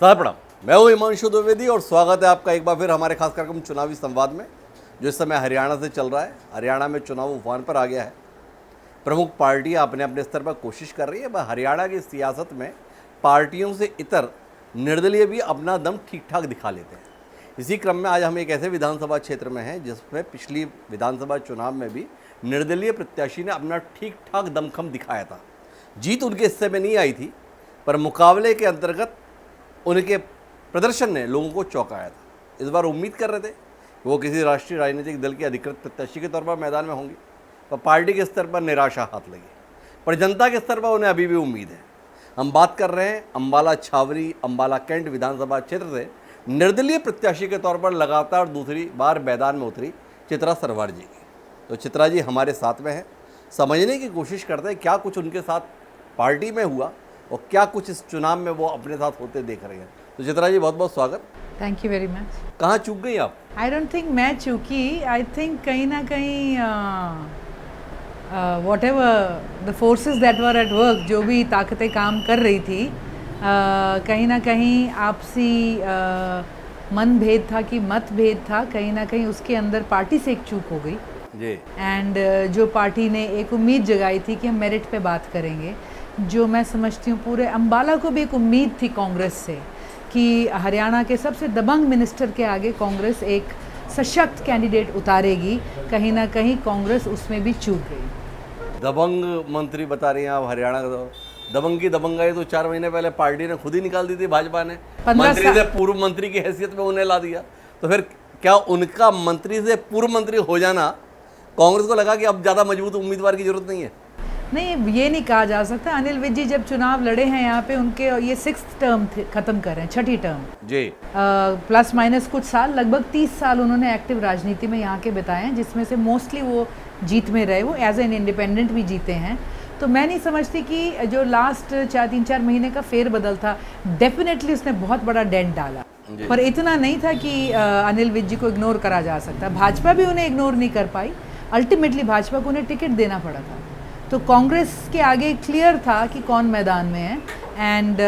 नमस्कार प्रणाम, मैं हूं हिमांशु द्विवेदी और स्वागत है आपका एक बार फिर हमारे खास कार्यक्रम चुनावी संवाद में, जो इस समय हरियाणा से चल रहा है। हरियाणा में चुनाव उफान पर आ गया है। प्रमुख पार्टियां अपने अपने स्तर पर कोशिश कर रही है, पर हरियाणा की सियासत में पार्टियों से इतर निर्दलीय भी अपना दम ठीक ठाक दिखा लेते हैं। इसी क्रम में आज हम एक ऐसे विधानसभा क्षेत्र में हैं जिसमें पिछली विधानसभा चुनाव में भी निर्दलीय प्रत्याशी ने अपना ठीक ठाक दमखम दिखाया था। जीत उनके हिस्से में नहीं आई थी, पर मुकाबले के अंतर्गत उनके प्रदर्शन ने लोगों को चौंकाया था। इस बार उम्मीद कर रहे थे कि वो किसी राष्ट्रीय राजनीतिक दल के अधिकृत प्रत्याशी के तौर पर मैदान में होंगे, पर पार्टी के स्तर पर निराशा हाथ लगी। पर जनता के स्तर पर उन्हें अभी भी उम्मीद है। हम बात कर रहे हैं अम्बाला छावनी अम्बाला कैंट विधानसभा क्षेत्र से निर्दलीय प्रत्याशी के तौर पर लगातार दूसरी बार मैदान में उतरी चित्रा सरवार जी की। तो चित्रा जी हमारे साथ में हैं, समझने की कोशिश करते हैं क्या कुछ उनके साथ पार्टी में हुआ और क्या कुछ इस चुनाव में वो अपने साथ होते देख रहे हैं। तो चित्रा जी बहुत बहुत स्वागत। Thank you very much. कहाँ चूक गई आप? आई डोंट थिंक मैं चूकी, आई थिंक कहीं ना कहीं what ever the forces that were at work, जो भी ताकतें काम कर रही थी, कहीं ना कहीं आपसी मन भेद था कि मत भेद था, कहीं ना कहीं उसके अंदर पार्टी से एक चूक हो गई जी। एंड जो पार्टी ने एक उम्मीद जगाई थी कि हम मेरिट पे बात करेंगे, जो मैं समझती हूँ पूरे अम्बाला को भी एक उम्मीद थी कांग्रेस से कि हरियाणा के सबसे दबंग मिनिस्टर के आगे कांग्रेस एक सशक्त कैंडिडेट उतारेगी, कहीं ना कहीं कांग्रेस उसमें भी चूक गई। दबंग मंत्री बता रही हैं आप हरियाणा का। दबंग की दबंगाई तो 4 महीने पहले पार्टी ने खुद ही निकाल दी थी। भाजपा ने मंत्री से पूर्व मंत्री की हैसियत में उन्हें ला दिया। तो फिर क्या उनका मंत्री से पूर्व मंत्री हो जाना कांग्रेस को लगा कि अब ज़्यादा मजबूत उम्मीदवार की जरूरत नहीं है? नहीं, ये नहीं कहा जा सकता। अनिल विज जी जब चुनाव लड़े हैं यहाँ पे, उनके ये 6th टर्म खत्म कर रहे हैं, 6ठी टर्म जी। प्लस माइनस कुछ साल, लगभग 30 साल उन्होंने एक्टिव राजनीति में यहाँ के बिताए हैं, जिसमें से मोस्टली वो जीत में रहे, वो एज एन इंडिपेंडेंट भी जीते हैं। तो मैं नहीं समझती कि जो लास्ट 3-4 महीने का फेरबदल था, डेफिनेटली उसने बहुत बड़ा डेंट डाला, पर इतना नहीं था कि अनिल विज जी को इग्नोर करा जा सकता। भाजपा भी उन्हें इग्नोर नहीं कर पाई, अल्टीमेटली भाजपा को उन्हें टिकट देना पड़ा था। तो कांग्रेस के आगे क्लियर था कि कौन मैदान में है, and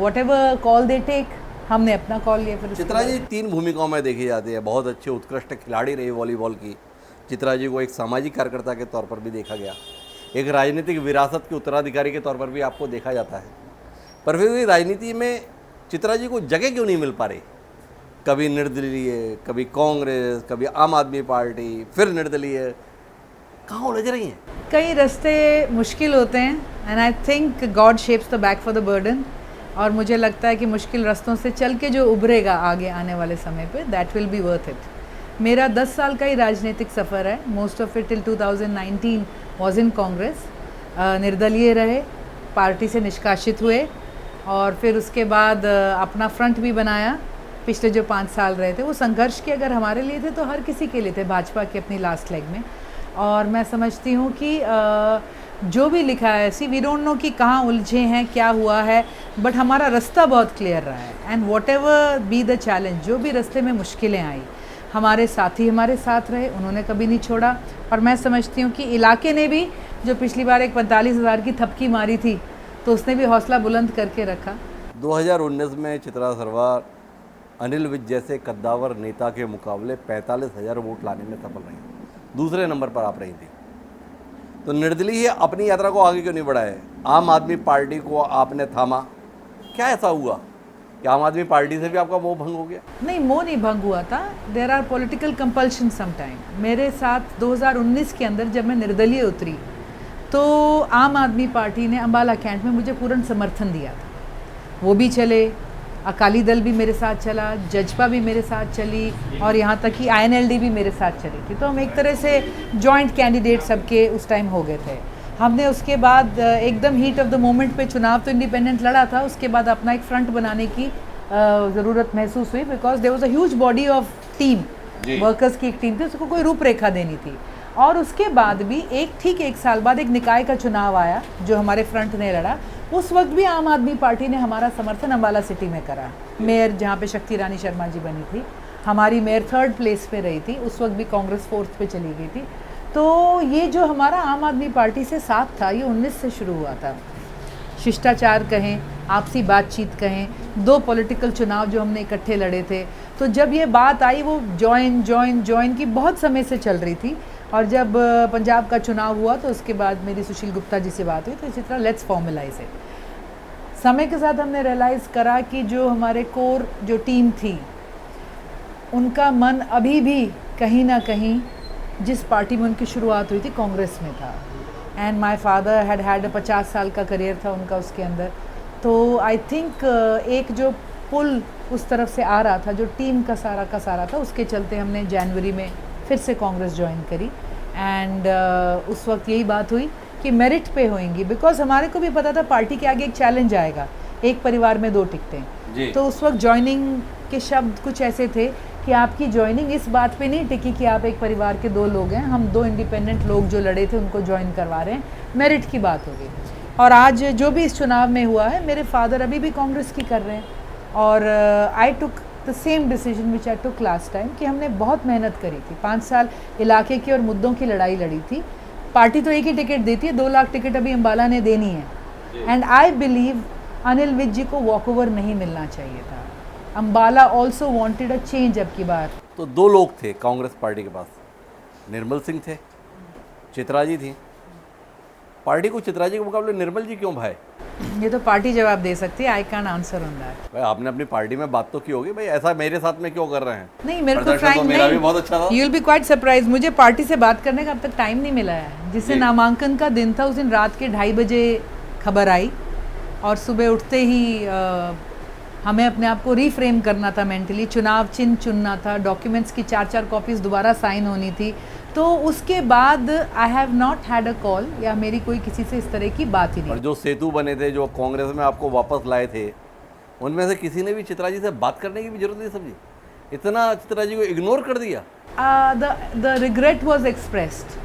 whatever call they take, हमने अपना कॉल लिया। फिर चित्रा जी 3 भूमिकाओं में देखी जाती है, बहुत अच्छे उत्कृष्ट खिलाड़ी रही वॉलीबॉल की। चित्रा जी को एक सामाजिक कार्यकर्ता के तौर पर भी देखा गया, एक राजनीतिक विरासत के उत्तराधिकारी के तौर पर भी आपको देखा जाता है। पर फिर भी राजनीति में चित्रा जी को जगह क्यों नहीं मिल पा रही? कभी निर्दलीय, कभी कांग्रेस, कभी आम आदमी पार्टी, फिर निर्दलीय, कहाँ उलझ रही हैं? कई रास्ते मुश्किल होते हैं, and I think God shapes the back for the burden, और मुझे लगता है कि मुश्किल रास्तों से चल के जो उभरेगा आगे आने वाले समय पे, that will be worth it. मेरा 10 साल का ही राजनीतिक सफ़र है, most of it till 2019 was in Congress. निर्दलीय रहे, पार्टी से निष्कासित हुए, और फिर उसके बाद अपना फ्रंट भी बनाया। पिछले जो 5 साल रहे थे वो संघर्ष के अगर हमारे लिए थे तो हर किसी के लिए थे, भाजपा के अपनी लास्ट लेग में। और मैं समझती हूँ कि जो भी लिखा है, सी वी डोंट नो कि कहाँ उलझे हैं, क्या हुआ है, बट हमारा रास्ता बहुत क्लियर रहा है। And whatever be the challenge, जो भी रास्ते में मुश्किलें आई, हमारे साथी हमारे साथ रहे, उन्होंने कभी नहीं छोड़ा। और मैं समझती हूँ कि इलाके ने भी, जो पिछली बार एक 45,000 की थपकी मारी थी, तो उसने भी हौसला बुलंद करके रखा। 2019 में चित्रा सरवार अनिल विज जैसे कद्दावर नेता के मुकाबले 45,000 वोट लाने में सफल रही, दूसरे नंबर पर आप रही थी। तो निर्दलीय अपनी यात्रा को आगे क्यों नहीं बढ़ाए? आम आदमी पार्टी को आपने थामा, क्या ऐसा हुआ कि आम आदमी पार्टी से भी आपका मोह भंग हो गया? नहीं, मोह नहीं भंग हुआ था, there are political compulsion sometime. मेरे साथ 2019 के अंदर जब मैं निर्दलीय उतरी, तो आम आदमी पार्टी ने अम्बाला कैंट में मुझे पूर्ण समर्थन दिया था। वो भी चले, अकाली दल भी मेरे साथ चला, जजपा भी मेरे साथ चली, और यहाँ तक कि INLD भी मेरे साथ चली थी। तो हम एक तरह से जॉइंट कैंडिडेट सबके उस टाइम हो गए थे। हमने उसके बाद एकदम हीट ऑफ द मोमेंट पे चुनाव तो इंडिपेंडेंट लड़ा था, उसके बाद अपना एक फ्रंट बनाने की ज़रूरत महसूस हुई, because there was a huge body of team, workers की एक टीम थी, उसको कोई रूपरेखा देनी थी। और उसके बाद भी ठीक 1 साल बाद एक निकाय का चुनाव आया जो हमारे फ्रंट ने लड़ा। उस वक्त भी आम आदमी पार्टी ने हमारा समर्थन अम्बाला सिटी में करा। मेयर जहाँ पे शक्ति रानी शर्मा जी बनी थी, हमारी मेयर 3rd प्लेस पे रही थी, उस वक्त भी कांग्रेस 4th पे चली गई थी। तो ये जो हमारा आम आदमी पार्टी से साथ था, ये 19 से शुरू हुआ था। शिष्टाचार कहें, आपसी बातचीत कहें, 2 पॉलिटिकल चुनाव जो हमने इकट्ठे लड़े थे। तो जब ये बात आई वो जॉइन की बहुत समय से चल रही थी, और जब पंजाब का चुनाव हुआ तो उसके बाद मेरी सुशील गुप्ता जी से बात हुई, तो इसी तरह लेट्स फॉर्मलाइज इट। समय के साथ हमने रियलाइज़ करा कि जो हमारे कोर जो टीम थी उनका मन अभी भी कहीं ना कहीं जिस पार्टी में उनकी शुरुआत हुई थी कांग्रेस में था, एंड माय फादर हैड 50 साल का करियर था उनका उसके अंदर। तो आई थिंक एक जो पुल उस तरफ से आ रहा था, जो टीम का सारा था, उसके चलते हमने जनवरी में फिर से कांग्रेस ज्वाइन करी। एंड उस वक्त यही बात हुई कि मेरिट पे होएंगी, बिकॉज हमारे को भी पता था पार्टी के आगे एक चैलेंज आएगा, एक परिवार में 2 टिकटें। तो उस वक्त ज्वाइनिंग के शब्द कुछ ऐसे थे कि आपकी ज्वाइनिंग इस बात पे नहीं टिकी कि आप एक परिवार के 2 लोग हैं, हम 2 इंडिपेंडेंट लोग जो लड़े थे उनको ज्वाइन करवा रहे हैं, मेरिट की बात हो गई। और आज जो भी इस चुनाव में हुआ है, मेरे फादर अभी भी कांग्रेस की कर रहे हैं, और I took the same decision which I took last time कि हमने बहुत मेहनत करी थी, 5 साल इलाके की और मुद्दों की लड़ाई लड़ी थी। पार्टी तो एक ही टिकट देती है, 2 लाख टिकट अभी अम्बाला ने देनी है, and I believe Anil Vij ji को वॉकओवर नहीं मिलना चाहिए था। Ambala also wanted a change अब की बार। तो 2 लोग थे कांग्रेस पार्टी के पास, निर्मल सिंह थे, चित्रा जी थी। पार्टी को चित्रा जी के मुकाबले निर्मल जी क्यों भाई? ये तो पार्टी जवाब दे सकती है, I can answer on that. भाई आपने अपनी पार्टी में बात तो की होगी, भाई ऐसा मेरे साथ में क्यों कर रहे हैं? नहीं, मेरे को प्रदर्शन फ्रैंक तो मेरा भी बहुत अच्छा था। You will be quite surprise, मुझे पार्टी से बात करने का अब तक टाइम नहीं मिला है। जिस दिन नामांकन का दिन था उस दिन रात के 2:30 बजे खबर आई, और सुबह उठते ही हमें अपने आप को रीफ्रेम करना था मेंटली, चुनाव चिन्ह चुनना था, डॉक्यूमेंट्स की 4 कॉपीज़ दोबारा साइन होनी थी। तो उसके बाद I have not had a call, या मेरी कोई किसी से इस तरह की बात ही नहीं। और जो सेतु बने थे, जो कांग्रेस में आपको वापस लाए थे, उनमें से किसी ने भी चित्रा जी से बात करने की भी जरूरत नहीं समझी? इतना चित्रा जी को इग्नोर कर दिया? The regret was expressed.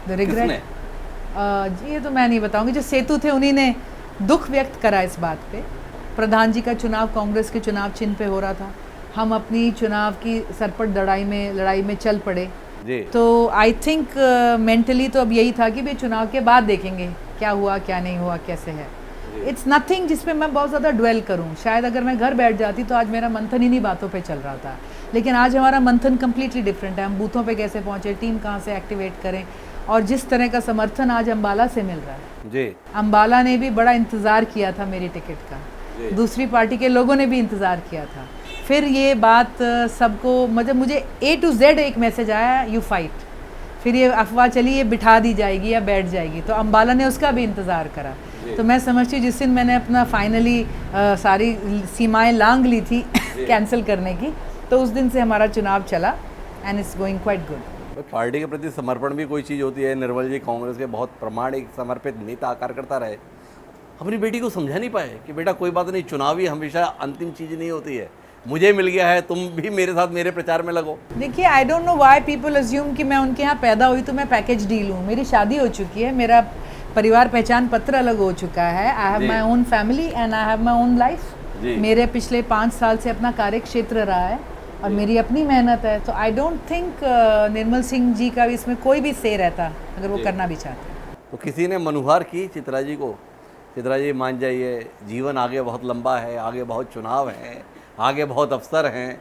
The regret जी ये तो मैं नहीं बताऊंगी, जो सेतु थे उन्हीं ने दुख व्यक्त करा इस बात पे। प्रधान जी का चुनाव कांग्रेस के चुनाव चिन्ह पे हो रहा था, हम अपनी चुनाव की सरपट लड़ाई में चल पड़े। तो आई थिंक मेंटली तो अब यही था कि भाई चुनाव के बाद देखेंगे क्या हुआ क्या नहीं हुआ कैसे है। इट्स नथिंग जिसपे मैं बहुत ज़्यादा ड्वेल करूं। शायद अगर मैं घर बैठ जाती तो आज मेरा मंथन इन्हीं बातों पे चल रहा था, लेकिन आज हमारा मंथन कम्प्लीटली डिफरेंट है। हम बूथों पे कैसे पहुंचे, टीम कहाँ से एक्टिवेट करें, और जिस तरह का समर्थन आज अम्बाला से मिल रहा है जी। अम्बाला ने भी बड़ा इंतज़ार किया था मेरी टिकट का, दूसरी पार्टी के लोगों ने भी इंतज़ार किया था। फिर ये बात सबको, मतलब मुझे A to Z एक मैसेज आया, यू फाइट। फिर ये अफवाह चली ये बिठा दी जाएगी या बैठ जाएगी, तो अम्बाला ने उसका भी इंतज़ार करा। तो मैं समझती हूँ जिस दिन मैंने अपना फाइनली सारी सीमाएं लांघ ली थी कैंसिल करने की, तो उस दिन से हमारा चुनाव चला, and it's going quite good. Party के प्रति समर्पण भी कोई चीज़ होती है। निर्मल जी कांग्रेस के बहुत प्रामाणिक समर्पित नेता कार्यकर्ता रहे, अपनी बेटी को समझा नहीं पाए कि बेटा कोई बात नहीं, चुनाव ही हमेशा अंतिम चीज़ नहीं होती है, मुझे मिल गया है, तुम भी मेरे साथ मेरे प्रचार में लगो। देखिए, I don't know why people assume कि मैं उनके यहाँ पैदा हुई तो मैं पैकेज डील हूँ। मेरी शादी हो चुकी है, मेरा परिवार पहचान पत्र अलग हो चुका है। I have my own family and I have my own life. मेरे पिछले 5 साल से अपना कार्य क्षेत्र रहा है और मेरी अपनी मेहनत है। तो I don't think Nirmal Singh ji का भी इसमें कोई भी से रहता अगर वो करना भी चाहते। तो किसी ने मनुहार की चित्रा जी को, चित्रा जी मान जाइए, जीवन आगे बहुत लंबा है, आगे बहुत चुनाव हैं, आगे बहुत अवसर हैं।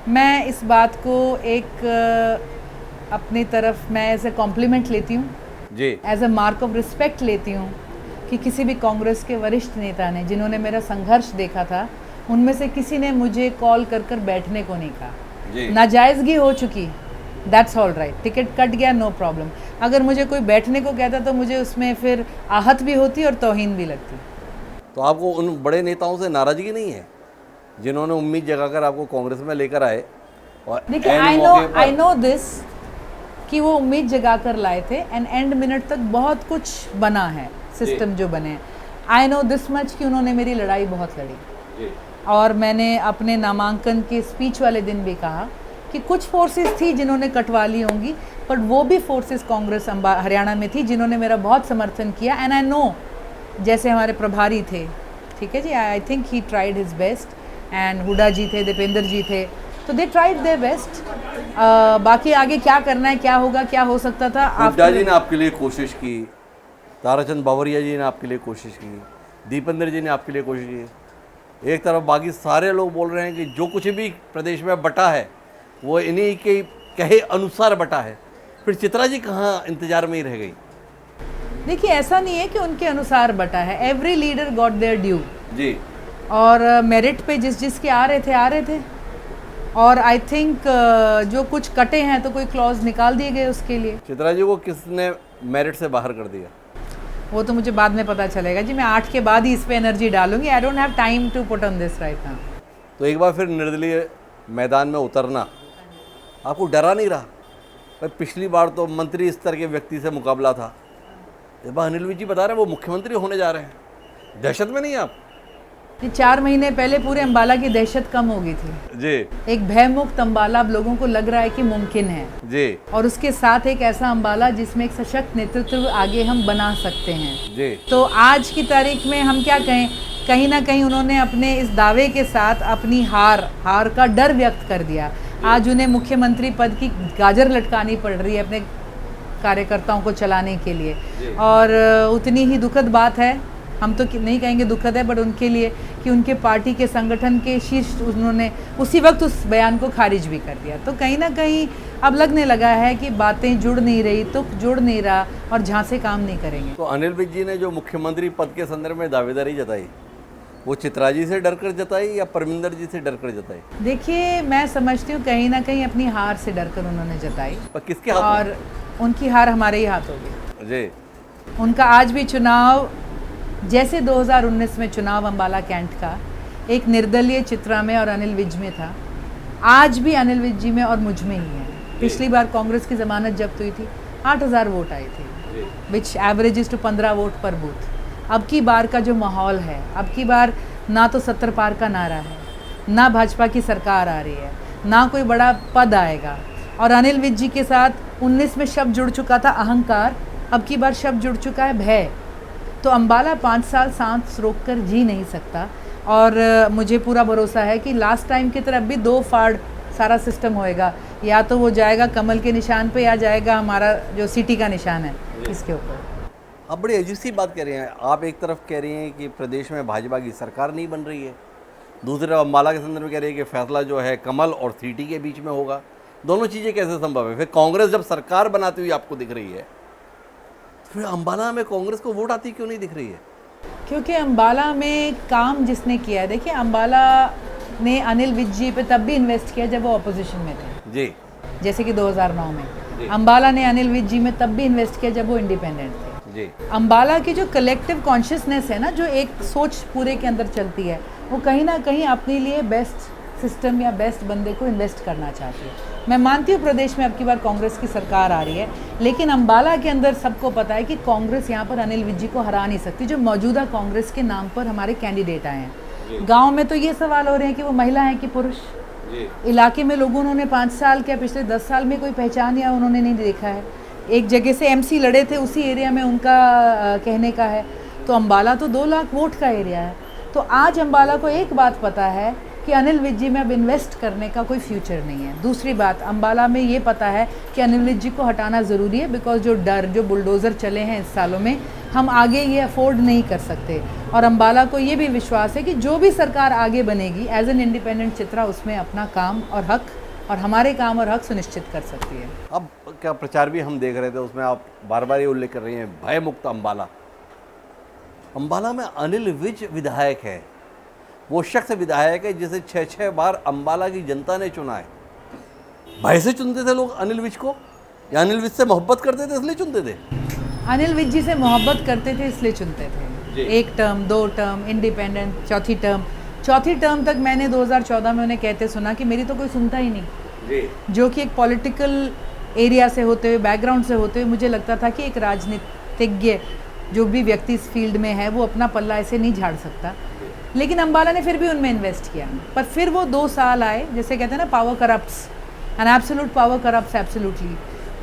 मैं इस बात को एक अपनी तरफ मैं एज ए कॉम्प्लीमेंट लेती हूँ जी, as a mark of respect लेती हूँ कि किसी भी कांग्रेस के वरिष्ठ नेता ने, जिन्होंने मेरा संघर्ष देखा था, उनमें से किसी ने मुझे कॉल कर कर बैठने को नहीं कहा। नाजायज़गी हो चुकी, that's all right, ticket cut गया, नो प्रॉब्लम। अगर मुझे कोई बैठने को कहता तो मुझे उसमें फिर आहत भी होती और तौहीन भी लगती। तो आपको उन बड़े नेताओं से नाराज़गी नहीं है जिन्होंने उम्मीद जगाकर आपको कांग्रेस में लेकर आए? और देखिए, आई नो दिस कि वो उम्मीद जगा कर लाए थे, एंड एंड मिनट तक बहुत कुछ बना है, सिस्टम जो बने। आई नो दिस मच कि उन्होंने मेरी लड़ाई बहुत लड़ी, और मैंने अपने नामांकन के स्पीच वाले दिन भी कहा कि कुछ फोर्सेस थी जिन्होंने कटवा ली होंगी, पर वो भी फोर्सेस कांग्रेस हरियाणा में थी जिन्होंने मेरा बहुत समर्थन किया। एंड आई नो, जैसे हमारे प्रभारी थे, ठीक है जी, I think he tried his best, and Hooda ji थे, दीपेंद्र जी थे, तो दे ट्राइड देयर बेस्ट। बाकी आगे क्या करना है, क्या होगा, क्या हो सकता था। हुड्डा जी ने आपके लिए कोशिश की, ताराचंद बावरिया जी ने आपके लिए कोशिश की, दीपेंद्र जी ने आपके लिए कोशिश की। एक तरफ बाकी सारे लोग बोल रहे हैं कि जो कुछ भी प्रदेश में बटा है वो इन्हीं के कहे अनुसार बटा है। फिर चित्रा जी कहाँ इंतजार में ही रह गई? देखिए, ऐसा नहीं है कि उनके अनुसार बटा है। Every leader got their due जी। और मेरिट पे जिसके आ रहे थे। और आई थिंक जो कुछ कटे हैं तो कोई क्लॉज निकाल दिए गए उसके लिए। चित्रा जी को किसने मेरिट से बाहर कर दिया? वो तो मुझे बाद में पता चलेगा जी। मैं 8 के बाद ही इस पे एनर्जी डालूंगी। I don't have time to put on this right now. तो एक बार फिर निर्दलीय मैदान में उतरना आपको डरा नहीं रहा? भाई पिछली बार तो मंत्री स्तर के व्यक्ति से मुकाबला था, इस बार अनिल विज जी बता रहे हैं वो मुख्यमंत्री होने जा रहे हैं। दहशत में नहीं आप? ये 4 महीने पहले पूरे अम्बाला की दहशत कम हो गई थी जी। एक भयमुक्त अम्बाला अब लोगों को लग रहा है कि मुमकिन है जी। और उसके साथ एक ऐसा अम्बाला जिसमें एक सशक्त नेतृत्व आगे हम बना सकते हैं। जी। तो आज की तारीख में हम क्या कहें, कहीं ना कहीं उन्होंने अपने इस दावे के साथ अपनी हार का डर व्यक्त कर दिया। आज उन्हें मुख्यमंत्री पद की गाजर लटकानी पड़ रही है अपने कार्यकर्ताओं को चलाने के लिए। और उतनी ही दुखद बात है, हम तो नहीं कहेंगे दुखद है, बट उनके लिए कि उनके पार्टी के संगठन के शीर्ष उन्होंने उसी वक्त उस बयान को खारिज भी कर दिया। तो कहीं ना कहीं अब लगने लगा है कि बातें जुड़ नहीं रही, तो जुड़ नहीं रहा और झांसे काम नहीं करेंगे। तो अनिल विज जी ने जो मुख्यमंत्री पद के संदर्भ में दावेदारी जताई वो चित्रा जी से डर कर जताई या परमिंदर जी से डर कर जताई? देखिए, मैं समझती हूँ कहीं ना कहीं अपनी हार से डर कर उन्होंने जताई। पर किसके हाथ और उनकी हार हमारे ही हाथ होगी जी। उनका आज भी चुनाव जैसे 2019 में चुनाव अम्बाला कैंट का एक निर्दलीय चित्रा में और अनिल विज में था, आज भी अनिल विज जी में और मुझ में ही है। पिछली बार कांग्रेस की जमानत जब्त हुई थी, 8000 वोट आए थे, विच एवरेजेस टू 15 वोट पर बूथ। अब की बार का जो माहौल है, अब की बार ना तो 70 पार का नारा है, ना भाजपा की सरकार आ रही है, ना कोई बड़ा पद आएगा। और अनिल विज जी के साथ 19 में शब्द जुड़ चुका था अहंकार, अब की बार शब्द जुड़ चुका है भय। तो अम्बाला 5 साल सांस रोक कर जी नहीं सकता। और मुझे पूरा भरोसा है कि लास्ट टाइम की तरह भी 2 फाड़ सारा सिस्टम होएगा, या तो वो जाएगा कमल के निशान पे या जाएगा हमारा जो सिटी का निशान है इसके ऊपर। आप बड़ी अजीब सी बात कह रही हैं। आप एक तरफ कह रही हैं कि प्रदेश में भाजपा की सरकार नहीं बन रही है, दूसरी तरफ अम्बाला के संदर्भ में कह रही है कि फैसला जो है कमल और सीटी के बीच में होगा। दोनों चीज़ें कैसे संभव है? फिर कांग्रेस जब सरकार बनाती हुई आपको दिख रही है, फिर अम्बाला में कांग्रेस को वोट आती क्यों नहीं दिख रही है? क्योंकि अम्बाला में काम जिसने किया है, देखिए अम्बाला ने अनिल विज जी पे तब भी इन्वेस्ट किया जब वो अपोजिशन में थे जी। जैसे कि 2009 में। अम्बाला ने अनिल विज जी में तब भी इन्वेस्ट किया जब वो इंडिपेंडेंट थे जी। अम्बाला की जो कलेक्टिव कॉन्शियसनेस है ना, जो एक सोच पूरे के अंदर चलती है, वो कहीं ना कहीं अपने लिए बेस्ट सिस्टम या बेस्ट बंदे को इन्वेस्ट करना चाहती है। मैं मानती हूँ प्रदेश में अब की बार कांग्रेस की सरकार आ रही है, लेकिन अम्बाला के अंदर सबको पता है कि कांग्रेस यहाँ पर अनिल विज जी को हरा नहीं सकती, जो मौजूदा कांग्रेस के नाम पर हमारे कैंडिडेट आए हैं। गाँव में तो ये सवाल हो रहे हैं कि वो महिला है कि पुरुष। इलाके में लोगों ने 5 साल क्या पिछले 10 साल में कोई पहचान या उन्होंने नहीं देखा है। एक जगह से एमसी लड़े थे, उसी एरिया में उनका कहने का है। तो अम्बाला तो 2 लाख वोट का एरिया है। तो आज अम्बाला को एक बात पता है कि अनिल विज जी में अब इन्वेस्ट करने का कोई फ्यूचर नहीं है। दूसरी बात, अम्बाला में ये पता है कि अनिल विज जी को हटाना ज़रूरी है, बिकॉज जो बुलडोज़र चले हैं इस सालों में, हम आगे ये अफोर्ड नहीं कर सकते। और अम्बाला को ये भी विश्वास है कि जो भी सरकार आगे बनेगी एज एन इंडिपेंडेंट चित्रा, उसमें अपना काम और हक और हमारे काम और हक सुनिश्चित कर सकती है। अब क्या प्रचार भी हम देख रहे थे, उसमें आप बार बार ये उल्लेख कर रही हैं भय मुक्त अम्बाला। अम्बाला में अनिल विज विधायक है, वो शख्स विधायक है जिसे 6 बार अम्बाला की जनता ने चुना है। भय से चुनते थे लोग अनिल विज को, या अनिल विज से मोहब्बत करते थे इसलिए चुनते थे? अनिल विज जी से मोहब्बत करते थे इसलिए चुनते थे। 1 टर्म, 2 टर्म, इंडिपेंडेंट, चौथी टर्म तक मैंने 2014 में उन्हें कहते सुना कि मेरी तो कोई सुनता ही नहीं। जो कि एक पॉलिटिकल एरिया से होते हुए, बैकग्राउंड से होते हुए, मुझे लगता था कि एक राजनीतिज्ञ जो भी व्यक्ति इस फील्ड में है वो अपना पल्ला ऐसे नहीं झाड़ सकता। लेकिन अम्बाला ने फिर भी उनमें इन्वेस्ट किया। पर फिर वो 2 साल आए, जैसे कहते हैं ना, power corrupts and absolute power corrupts absolutely.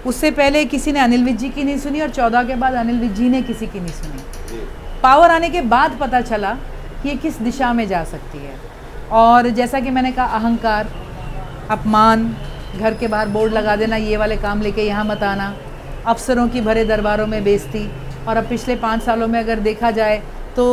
उससे पहले किसी ने अनिल विज जी की नहीं सुनी और 14 के बाद अनिल विज जी ने किसी की नहीं सुनी। पावर आने के बाद पता चला कि ये किस दिशा में जा सकती है। और जैसा कि मैंने कहा, अहंकार, अपमान, घर के बाहर बोर्ड लगा देना, ये वाले काम लेके यहाँ मत आना, अफसरों की भरे दरबारों में बेइज्जती। और अब पिछले 5 सालों में अगर देखा जाए तो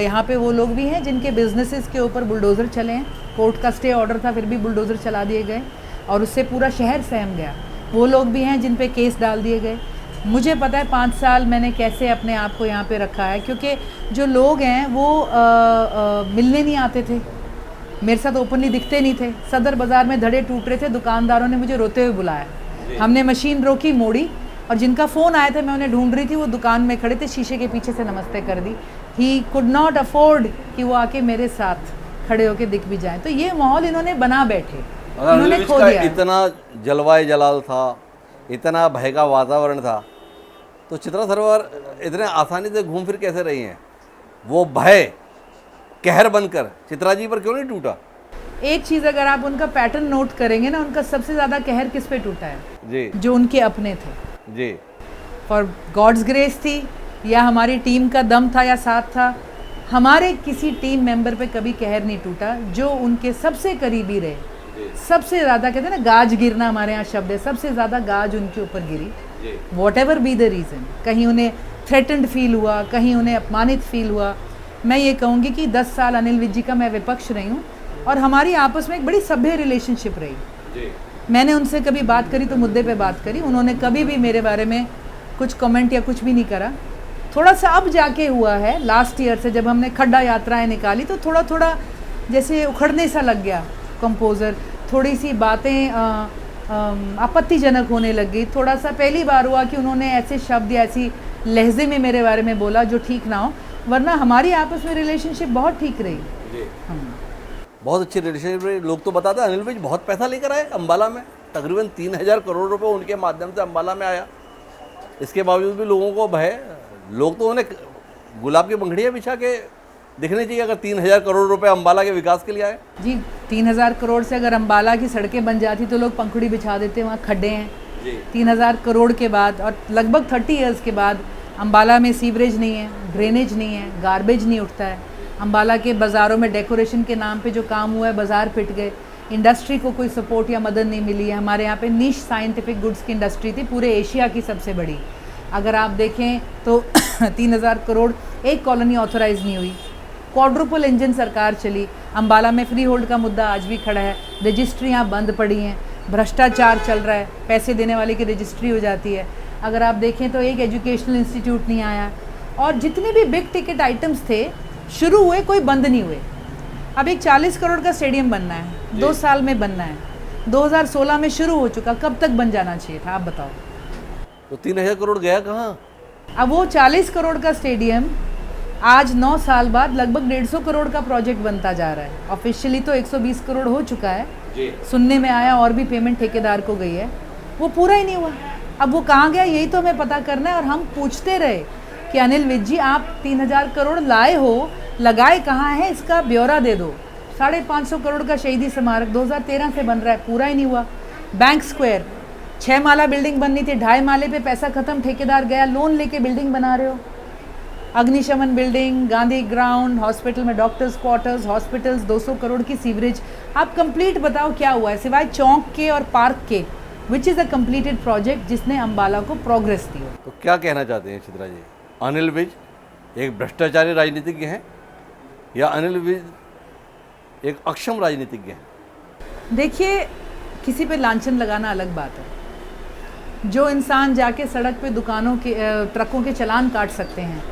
यहाँ पे वो लोग भी हैं जिनके बिजनेसेस के ऊपर बुलडोज़र चले हैं, कोर्ट का स्टे ऑर्डर था फिर भी बुलडोज़र चला दिए गए और उससे पूरा शहर सहम गया। वो लोग भी हैं जिन पे केस डाल दिए गए। मुझे पता है 5 साल मैंने कैसे अपने आप को यहाँ पे रखा है, क्योंकि जो लोग हैं वो मिलने नहीं आते थे, मेरे साथ ओपनली दिखते नहीं थे। सदर बाज़ार में धड़े टूट रहे थे, दुकानदारों ने मुझे रोते हुए बुलाया, हमने मशीन रोकी, मोड़ी, और जिनका फ़ोन आया था मैं उन्हें ढूंढ रही थी, वो दुकान में खड़े थे, शीशे के पीछे से नमस्ते कर दी। ही कुड नॉट अफोर्ड कि वो आके मेरे साथ खड़े होके दिख भी जाए। तो ये माहौल इन्होंने बना बैठे, इन्होंने खो दिया। इतना जलवायु जलाल था, इतना भय का वातावरण था, तो चित्रा सरोवर इतने आसानी से घूम फिर कैसे रही हैं? वो भय कहर बनकर चित्रा जी पर क्यों नहीं टूटा? एक चीज़ अगर आप उनका पैटर्न नोट करेंगे ना, उनका सबसे ज़्यादा कहर किस पे टूटा है? जी, जो उनके अपने थे जी। फॉर गॉड्स ग्रेस थी, या हमारी टीम का दम था या साथ था, हमारे किसी टीम मेंबर पे कभी कहर नहीं टूटा। जो उनके सबसे करीबी रहे, सबसे ज़्यादा, कहते हैं ना गाज गिरना हमारे यहाँ शब्द है, सबसे ज़्यादा गाज उनके ऊपर गिरी। Whatever be the reason, कहीं उन्हें थ्रेटन्ड फील हुआ, कहीं उन्हें अपमानित फील हुआ। मैं ये कहूँगी कि 10 साल अनिल विज जी का मैं विपक्ष रही हूँ और हमारी आपस में एक बड़ी सभ्य रिलेशनशिप रही। मैंने उनसे कभी बात करी तो मुद्दे पे बात करी, उन्होंने कभी भी मेरे बारे में कुछ कमेंट या कुछ भी नहीं करा। थोड़ा सा अब जाके हुआ है, लास्ट ईयर से जब हमने खड्डा यात्राएं निकाली तो थोड़ा थोड़ा जैसे उखड़ने सा लग गया कंपोज़र, थोड़ी सी बातें आपत्तिजनक होने लग गई। थोड़ा सा पहली बार हुआ कि उन्होंने ऐसे शब्द या ऐसी लहजे में मेरे बारे में बोला जो ठीक ना हो, वरना हमारी आपस में रिलेशनशिप बहुत ठीक रही। बहुत अच्छी रिलेशनशिप रही। लोग तो बताते हैं अनिल विज बहुत पैसा लेकर आए अम्बाला में, तकरीबन 3000 करोड़ रुपए उनके माध्यम से अम्बाला में आया। इसके बावजूद भी लोगों को भय, लोग तो उन्हें गुलाब की पंखड़ियाँ बिछा के दिखने चाहिए अगर 3000 करोड़ रुपए अम्बाला के विकास के लिए आए। जी, 3000 करोड़ से अगर अम्बाला की सड़कें बन जाती तो लोग पंखुड़ी बिछा देते, वहाँ खड्डे हैं। 3000 करोड़ के बाद और लगभग 30 इयर्स के बाद अम्बाला में सीवरेज नहीं है, ड्रेनेज नहीं है, गार्बेज नहीं उठता है। अम्बाला के बाज़ारों में डेकोरेशन के नाम पे जो काम हुआ है, बाज़ार पिट गए, इंडस्ट्री को कोई सपोर्ट या मदद नहीं मिली है। हमारे यहाँ पे नीश साइंटिफिक गुड्स की इंडस्ट्री थी, पूरे एशिया की सबसे बड़ी। अगर आप देखें तो 3000 करोड़, एक कॉलोनी ऑथोराइज नहीं हुई, क्वाड्रुपल इंजन सरकार चली। अम्बाला में फ्री होल्ड का मुद्दा आज भी खड़ा है, रजिस्ट्रियाँ बंद पड़ी हैं, भ्रष्टाचार चल रहा है, पैसे देने वाले की रजिस्ट्री हो जाती है। अगर आप देखें तो एक एजुकेशनल इंस्टीट्यूट नहीं आया, और जितने भी बिग टिकट आइटम्स थे शुरू हुए, कोई बंद नहीं हुए। अब एक 40 करोड़ का स्टेडियम बनना है, 2 साल में बनना है, 2016 में शुरू हो चुका, कब तक बन जाना चाहिए था आप बताओ? तो 3000 करोड़ गया कहाँ? अब वो 40 करोड़ का स्टेडियम आज 9 साल बाद लगभग 150 करोड़ का प्रोजेक्ट बनता जा रहा है। ऑफिशियली तो 120 करोड़ हो चुका है, सुनने में आया और भी पेमेंट ठेकेदार को गई है, वो पूरा ही नहीं हुआ। अब वो कहाँ गया यही तो हमें पता करना है। और हम पूछते रहे कि अनिल विज जी आप 3000 करोड़ लाए हो, लगाए कहाँ हैं, इसका ब्यौरा दे दो। 550 करोड़ का शहीदी स्मारक 2013 से बन रहा है, पूरा ही नहीं हुआ। बैंक स्क्वायर 6 माला बिल्डिंग बननी थी, 2.5 माले पे पैसा खत्म, ठेकेदार गया, लोन लेके बिल्डिंग बना रहे हो। अग्निशमन बिल्डिंग, गांधी ग्राउंड, हॉस्पिटल में डॉक्टर्स क्वार्टर्स, हॉस्पिटल्स, 200 करोड़ की सीवरेज। आप कंप्लीट बताओ क्या हुआ है सिवाय चौक के और पार्क के, which is a completed project जिसने अम्बाला को प्रोग्रेस दी हो। तो क्या कहना चाहते हैं चित्रा जी, अनिल विज एक भ्रष्टाचारी राजनीतिज्ञ हैं या अनिल विज एक अक्षम राजनीतिज्ञ हैं? देखिए, किसी पे लांछन लगाना अलग बात है। जो इंसान जाके सड़क पे दुकानों के ट्रकों के चालान काट सकते हैं,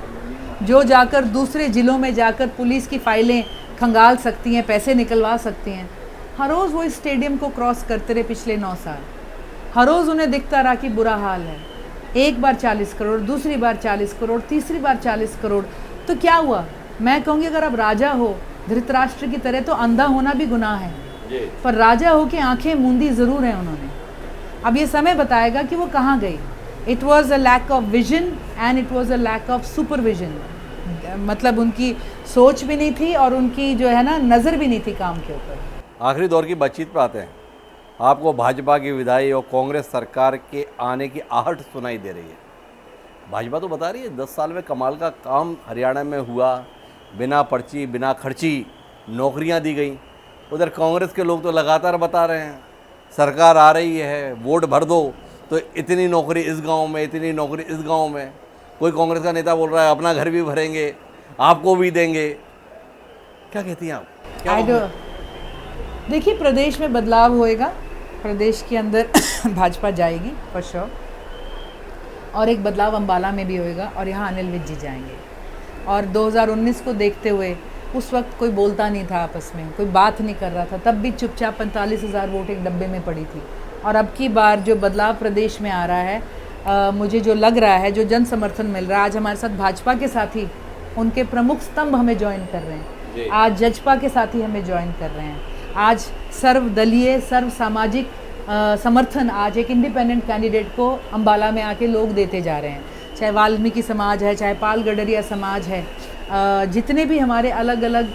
जो जाकर दूसरे ज़िलों में जाकर पुलिस की फाइलें खंगाल सकती हैं, पैसे निकलवा सकती हैं, हर रोज़ वो इस स्टेडियम को क्रॉस करते रहे पिछले 9 साल। हर रोज़ उन्हें दिखता रहा कि बुरा हाल है। एक बार 40 करोड़, दूसरी बार 40 करोड़, तीसरी बार 40 करोड़। तो क्या हुआ? मैं कहूँगी अगर आप राजा हो धृतराष्ट्र की तरह तो अंधा होना भी गुनाह है, पर राजा हो के आंखें मूंदी ज़रूर हैं उन्होंने। अब ये समय बताएगा कि वो कहाँ गई। It was a lack of vision and it was a lack of supervision. मतलब उनकी सोच भी नहीं थी और उनकी जो है ना नज़र भी नहीं थी काम के ऊपर। आखिरी दौर की बातचीत पर आते हैं। आपको भाजपा की विदाई और कांग्रेस सरकार के आने की आहट सुनाई दे रही है। भाजपा तो बता रही है 10 साल में कमाल का काम हरियाणा में हुआ, बिना पर्ची बिना खर्ची नौकरियां दी गई। उधर कांग्रेस के लोग तो लगातार बता रहे हैं सरकार आ रही है, वोट भर दो तो इतनी नौकरी इस गांव में, इतनी नौकरी इस गांव में। कोई कांग्रेस का नेता बोल रहा है अपना घर भी भरेंगे, आपको भी देंगे, क्या कहती हैं आप? क्या आई डोंट, देखिए प्रदेश में बदलाव होएगा, प्रदेश के अंदर भाजपा जाएगी फॉर श्योर, और एक बदलाव अंबाला में भी होएगा और यहाँ अनिल विज जी जाएंगे। और 2019 को देखते हुए उस वक्त कोई बोलता नहीं था आपस में, कोई बात नहीं कर रहा था, तब भी चुपचाप 45,000 वोट एक डब्बे में पड़ी थी। और अब की बार जो बदलाव प्रदेश में आ रहा है, मुझे जो लग रहा है, जो जन समर्थन मिल रहा है, आज हमारे साथ भाजपा के साथी उनके प्रमुख स्तंभ हमें ज्वाइन कर रहे हैं, आज जजपा के साथी हमें ज्वाइन कर रहे हैं, आज सर्वदलीय सर्व सामाजिक समर्थन आज एक इंडिपेंडेंट कैंडिडेट को अंबाला में आके लोग देते जा रहे हैं, चाहे वाल्मीकि समाज है, चाहे पाल गडरिया समाज है, जितने भी हमारे अलग अलग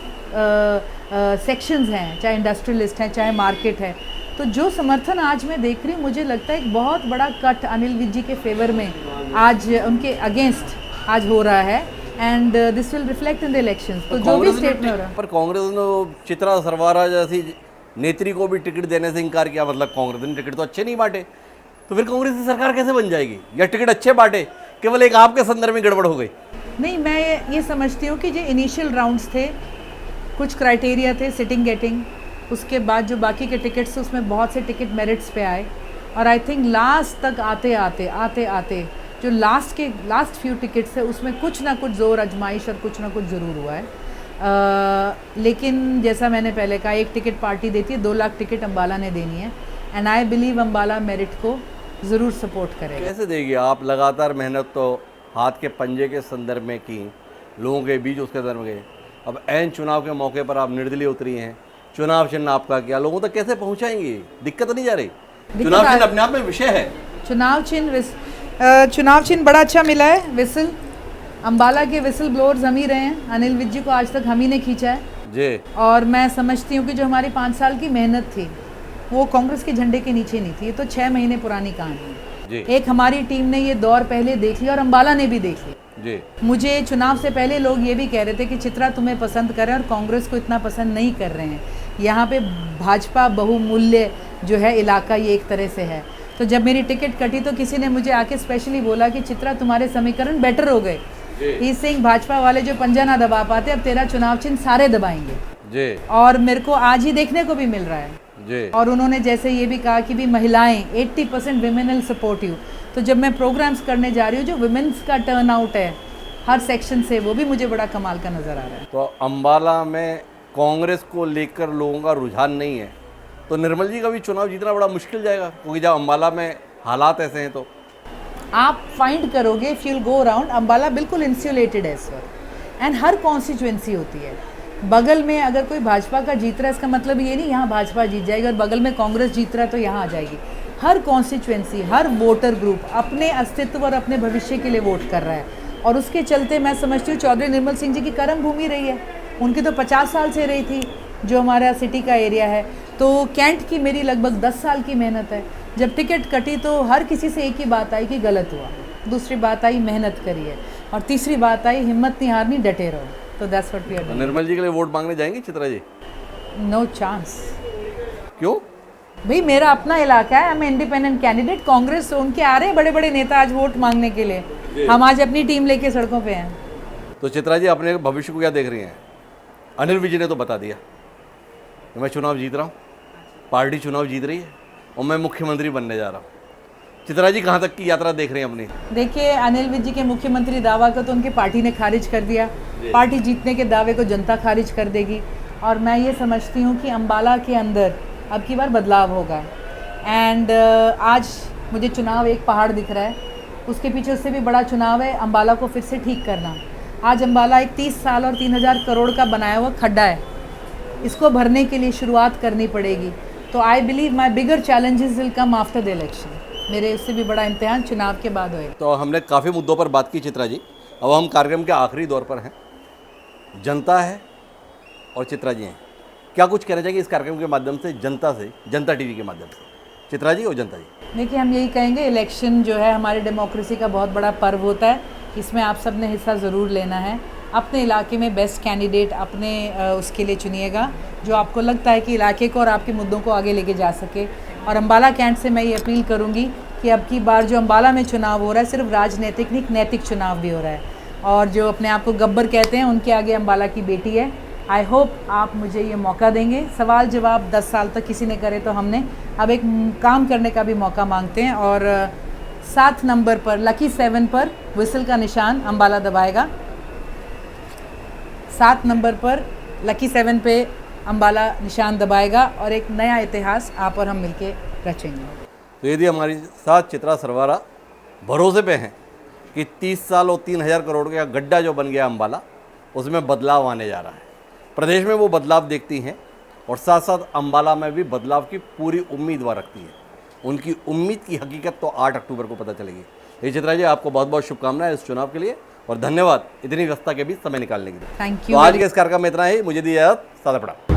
सेक्शंस हैं, चाहे इंडस्ट्रियलिस्ट हैं, चाहे मार्केट है, तो जो समर्थन आज मैं देख रही हूँ, मुझे लगता है एक बहुत बड़ा कट अनिल विज जी के फेवर में आज उनके अगेंस्ट आज हो रहा है, and this will reflect in the elections. तो जो भी स्टेट में हो रहा है, पर कांग्रेस ने चित्रा सरवारा जैसी नेत्री को भी टिकट देने से इनकार किया, मतलब कांग्रेस ने टिकट तो अच्छे नहीं बांटे, तो फिर कांग्रेस की सरकार कैसे बन जाएगी? या टिकट अच्छे बांटे, केवल एक आपके संदर्भ में गड़बड़ हो गई? नहीं, मैं ये समझती हूँ कि जो इनिशियल राउंड्स थे, कुछ क्राइटेरिया थे सिटिंग गेटिंग, उसके बाद जो बाकी के टिकट्स थे उसमें बहुत से टिकट मेरिट्स पे आए, और आई थिंक लास्ट तक आते आते जो लास्ट फ्यू टिकट्स है उसमें कुछ ना कुछ जोर आजमाइश और कुछ ना कुछ ज़रूर हुआ है। लेकिन जैसा मैंने पहले कहा, एक टिकट पार्टी देती है, 2 लाख टिकट अंबाला ने देनी है, and I believe Ambala merit को ज़रूर सपोर्ट करेगा। कैसे देगी? आप लगातार मेहनत तो हाथ के पंजे के संदर्भ में की, लोगों के बीच उसके संदर्भ में गए, अब ऐन चुनाव के मौके पर आप निर्दलीय उतरी हैं, चुनाव चिन्ह आपका क्या, लोगों तक कैसे पहुंचाएंगी? दिक्कत नहीं जा रही? चुनाव चिन्ह अपने आप में विषय है। चुनाव चिन्ह बड़ा अच्छा मिला है, विसल, अंबाला के विसल ब्लोअर्स हम ही रहे हैं, अनिल विज जी को आज तक हम ही ने खींचा है जी। और मैं समझती हूँ कि जो हमारी 5 साल की मेहनत थी वो कांग्रेस के झंडे के नीचे नहीं थी, ये तो 6 महीने पुरानी कहानी है जी। एक हमारी टीम ने ये दौर पहले देख लिया और अंबाला ने भी देख लिया जी। मुझे चुनाव से पहले लोग ये भी कह रहे थे कि चित्रा तुम्हें पसंद कर रहे हैं और कांग्रेस को इतना पसंद नहीं कर रहे हैं, यहाँ पे भाजपा बहुमूल्य जो है इलाका ये एक तरह से है। तो जब मेरी टिकट कटी तो किसी ने मुझे आके स्पेशली बोला कि चित्रा तुम्हारे समीकरण बेटर हो गए, इस सिंह भाजपा वाले जो पंजा ना दबा पाते अब तेरा चुनाव चिन्ह सारे दबाएंगे जी। और मेरे को आज ही देखने को भी मिल रहा है जी। और उन्होंने जैसे ये भी कहा कि भी महिलाएं 80% विमेन विल सपोर्ट यू, तो जब मैं प्रोग्राम्स करने जा रही हूँ जो विमेन्स का टर्न आउट है हर सेक्शन से, वो भी मुझे बड़ा कमाल का नज़र आ रहा है। तो अंबाला में कांग्रेस को लेकर लोगों का रुझान नहीं है, तो निर्मल जी का भी चुनाव जीतना बड़ा मुश्किल जाएगा, क्योंकि जब अंबाला में हालात ऐसे हैं तो आप फाइंड करोगे if you'll go around, Ambala बिल्कुल इंसुलेटेड है इस वक्त, एंड हर कॉन्स्टिट्यूएंसी होती है। बगल में अगर कोई भाजपा का जीत रहा है इसका मतलब ये नहीं यहाँ भाजपा जीत जाएगी और बगल में कांग्रेस जीत रहा है तो यहाँ आ जाएगी। हर कॉन्स्टिट्यूएंसी, हर वोटर ग्रुप अपने अस्तित्व और अपने भविष्य के लिए वोट कर रहा है, और उसके चलते मैं समझती हूँ चौधरी निर्मल सिंह जी की कर्म भूमि रही है, उनकी तो 50 साल से रही थी जो हमारा सिटी का एरिया है, तो कैंट की मेरी लगभग 10 साल की मेहनत है। जब टिकट कटी तो हर किसी से एक ही बात आई कि गलत हुआ, दूसरी बात आई मेहनत करिए, और तीसरी बात आई हिम्मत नहीं हारनी, डटे रहो। तो that's what we are doing. Nirmal ji के लिए वोट मांगने जाएंगे चित्रा जी? No chance. क्यों? भाई मेरा अपना इलाका है, मैं इंडिपेंडेंट कैंडिडेट, कांग्रेस उनके आ रहे हैं बड़े बड़े नेता आज वोट मांगने के लिए, हम आज अपनी टीम लेके सड़कों पे हैं। तो चित्रा जी अपने भविष्य को क्या देख रही हैं? अनिल विज ने तो बता दिया कि मैं चुनाव जीत रहा हूँ, पार्टी चुनाव जीत रही है और मैं मुख्यमंत्री बनने जा रहा हूँ। चित्रा जी कहाँ तक की यात्रा देख रही हैं अपनी? देखिए अनिल विज जी के मुख्यमंत्री दावा को तो उनकी पार्टी ने खारिज कर दिया, पार्टी जीतने के दावे को जनता खारिज कर देगी, और मैं ये समझती हूँ कि अंबाला के अंदर अब की बार बदलाव होगा। एंड आज मुझे चुनाव एक पहाड़ दिख रहा है, उसके पीछे उससे भी बड़ा चुनाव है अंबाला को फिर से ठीक करना। आज अंबाला एक 30 साल और 3000 करोड़ का बनाया हुआ खड्डा है, इसको भरने के लिए शुरुआत करनी पड़ेगी। तो I believe my bigger challenges will come after the election, मेरे उससे भी बड़ा इम्तिहान चुनाव के बाद होएगा। तो हमने काफ़ी मुद्दों पर बात की चित्रा जी, अब हम कार्यक्रम के आखिरी दौर पर हैं। जनता है और चित्रा जी हैं, क्या कुछ कहना चाहिए इस कार्यक्रम के माध्यम से जनता से, जनता टीवी के माध्यम से, चित्रा जी और जनता जी? देखिए हम यही कहेंगे, इलेक्शन जो है हमारी डेमोक्रेसी का बहुत बड़ा पर्व होता है, इसमें आप सब ने हिस्सा ज़रूर लेना है। अपने इलाके में बेस्ट कैंडिडेट अपने उसके लिए चुनिएगा जो आपको लगता है कि इलाके को और आपके मुद्दों को आगे लेके जा सके। और अंबाला कैंट से मैं ये अपील करूंगी कि अब की बार जो अंबाला में चुनाव हो रहा है सिर्फ राजनीतिक नहीं, नैतिक चुनाव भी हो रहा है, और जो अपने आप को गब्बर कहते हैं उनके आगे अम्बाला की बेटी है। आई होप आप मुझे ये मौका देंगे। सवाल जवाब 10 साल तक किसी ने करे तो हमने अब एक काम करने का भी मौका मांगते हैं। और 7 नंबर पर लकी 7 पर विसल का निशान अम्बाला दबाएगा। 7 नंबर पर लकी 7 पे अम्बाला निशान दबाएगा और एक नया इतिहास आप और हम मिलके रचेंगे। तो यदि हमारी साथ चित्रा सरवारा भरोसे पे हैं कि 30 साल और 3000 करोड़ का गड्ढा जो बन गया अम्बाला, उसमें बदलाव आने जा रहा है, प्रदेश में वो बदलाव देखती हैं और साथ साथ अम्बाला में भी बदलाव की पूरी उम्मीद वह रखती है। उनकी उम्मीद की हकीकत तो 8 अक्टूबर को पता चलेगी। ये चित्रा जी, आपको बहुत बहुत शुभकामनाएं इस चुनाव के लिए और धन्यवाद इतनी व्यस्तता के बीच समय निकालने के लिए। थैंक तो यू। आज के इस कार्यक्रम में इतना ही। मुझे दिया सादा पड़ा।